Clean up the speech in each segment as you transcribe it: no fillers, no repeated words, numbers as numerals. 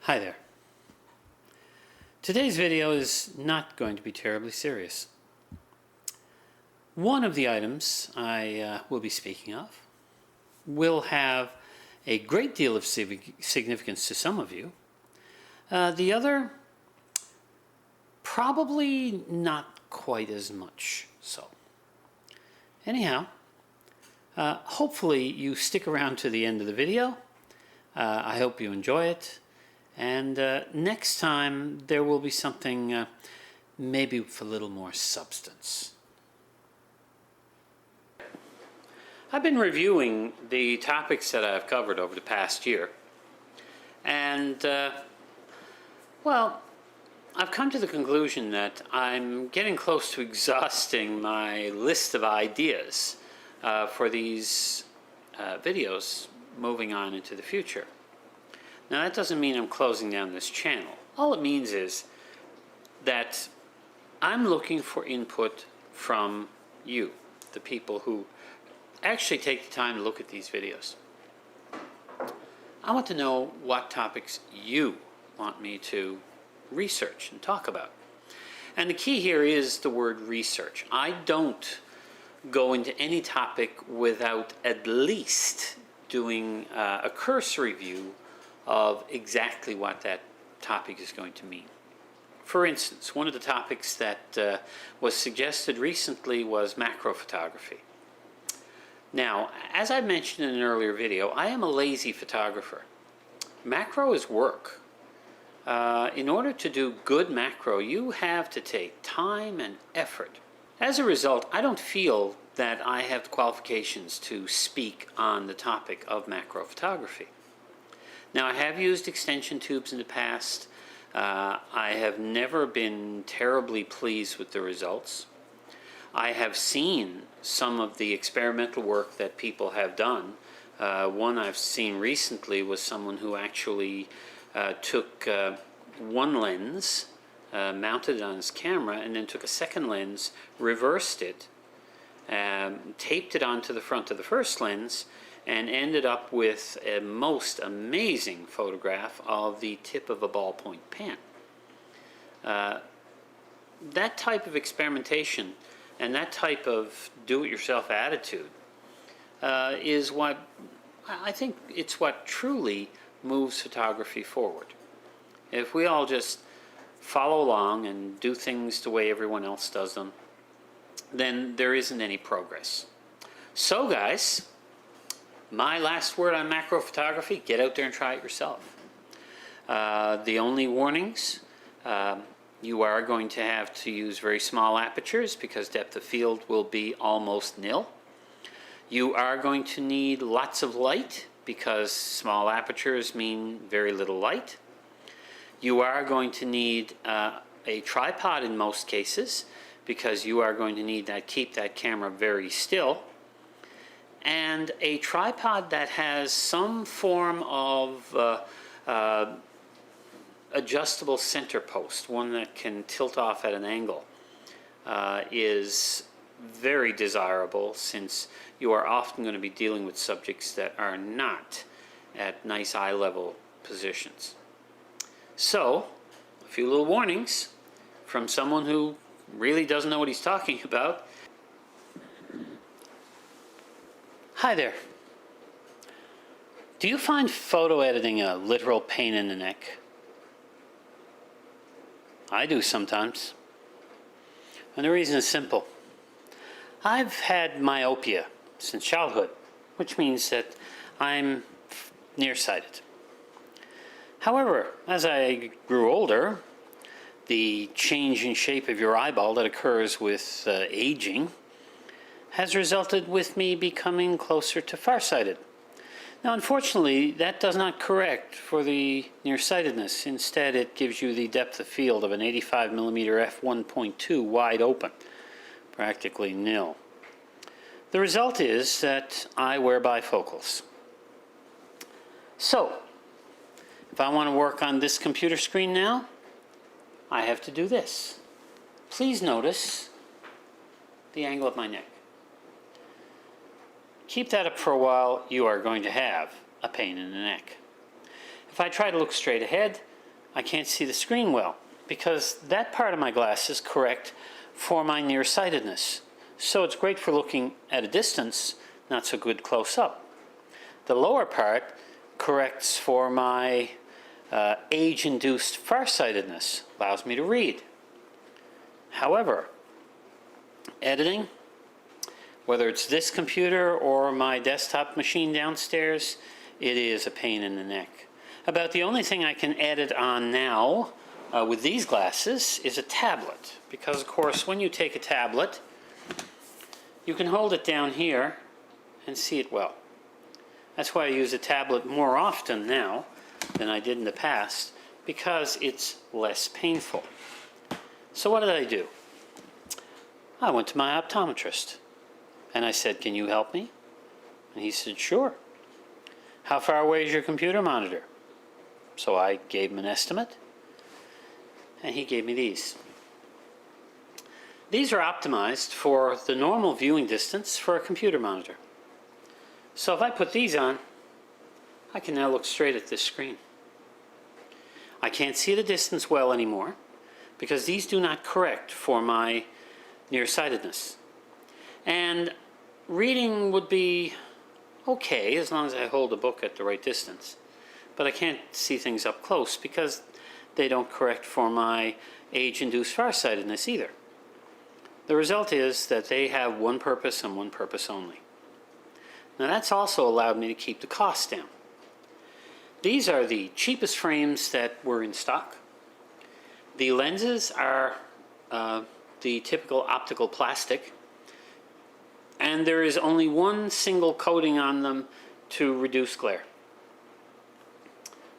Hi there. Today's video is not going to be terribly serious. One of the items I will be speaking of will have a great deal of significance to some of you. The other, probably not quite as much so. Anyhow, hopefully you stick around to the end of the video. I hope you enjoy it. And next time there will be something maybe with a little more substance. I've been reviewing the topics that I've covered over the past year. And, well, I've come to the conclusion that I'm getting close to exhausting my list of ideas for these videos moving on into the future. Now, that doesn't mean I'm closing down this channel. All it means is that I'm looking for input from you, the people who actually take the time to look at these videos. I want to know what topics you want me to research and talk about. And the key here is the word research. I don't go into any topic without at least doing a cursory view of exactly what that topic is going to mean. For instance, one of the topics that was suggested recently was macro photography. Now, as I mentioned in an earlier video, I am a lazy photographer. Macro is work. In order to do good macro, you have to take time and effort. As a result, I don't feel that I have the qualifications to speak on the topic of macro photography. Now, I have used extension tubes in the past. I have never been terribly pleased with the results. I have seen some of the experimental work that people have done. One I've seen recently was someone who actually took one lens, mounted it on his camera, and then took a second lens, reversed it, taped it onto the front of the first lens, and ended up with a most amazing photograph of the tip of a ballpoint pen. That type of experimentation and that type of do-it-yourself attitude is what, I think it's what truly moves photography forward. If we all just follow along and do things the way everyone else does them, then there isn't any progress. So guys, my last word on macro photography, get out there and try it yourself. The only warnings, you are going to have to use very small apertures because depth of field will be almost nil. You are going to need lots of light because small apertures mean very little light. You are going to need a tripod in most cases because you are going to need to keep that camera very still. And a tripod that has some form of adjustable center post, one that can tilt off at an angle, is very desirable since you are often going to be dealing with subjects that are not at nice eye level positions. So, a few little warnings from someone who really doesn't know what he's talking about. Hi there. Do you find photo editing a literal pain in the neck? I do sometimes. And the reason is simple. I've had myopia since childhood, which means that I'm nearsighted. However, as I grew older, the change in shape of your eyeball that occurs with aging has resulted with me becoming closer to farsighted. Now, unfortunately, that does not correct for the nearsightedness. Instead, it gives you the depth of field of an 85mm f1.2 wide open, practically nil. The result is that I wear bifocals. So, if I want to work on this computer screen now, I have to do this. Please notice the angle of my neck. Keep that up for a while, you are going to have a pain in the neck. If I try to look straight ahead, I can't see the screen well because that part of my glass is correct for my nearsightedness. So it's great for looking at a distance, not so good close up. The lower part corrects for my age-induced farsightedness, allows me to read. However, editing, whether it's this computer or my desktop machine downstairs, it is a pain in the neck. About the only thing I can edit on now with these glasses is a tablet. Because, of course, when you take a tablet, you can hold it down here and see it well. That's why I use a tablet more often now than I did in the past, because it's less painful. So what did I do? I went to my optometrist and I said, "Can you help me?" And he said, "Sure." "How far away is your computer monitor?" So I gave him an estimate and he gave me these. These are optimized for the normal viewing distance for a computer monitor. So if I put these on, I can now look straight at this screen. I can't see the distance well anymore because these do not correct for my nearsightedness. And reading would be okay as long as I hold the book at the right distance. But I can't see things up close because they don't correct for my age-induced farsightedness either. The result is that they have one purpose and one purpose only. Now that's also allowed me to keep the cost down. These are the cheapest frames that were in stock. The lenses are the typical optical plastic, and there is only one single coating on them to reduce glare.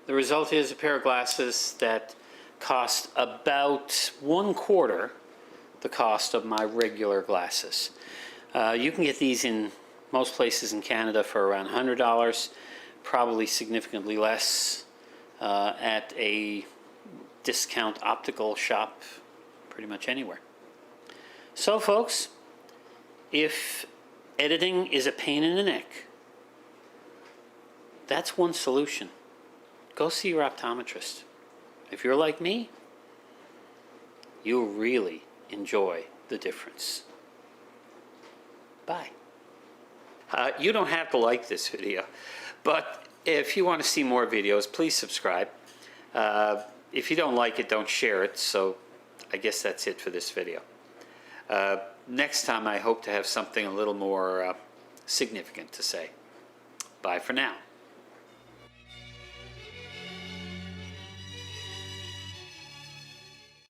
The result is a pair of glasses that cost about 1/4 the cost of my regular glasses. You can get these in most places in Canada for around $100, probably significantly less at a discount optical shop pretty much anywhere. So folks, if editing is a pain in the neck, that's one solution. Go see your optometrist. If you're like me, you'll really enjoy the difference. Bye. You don't have to like this video, but if you want to see more videos, please subscribe. If you don't like it, don't share it, so I guess that's it for this video. Next time I hope to have something a little more significant to say. Bye for now.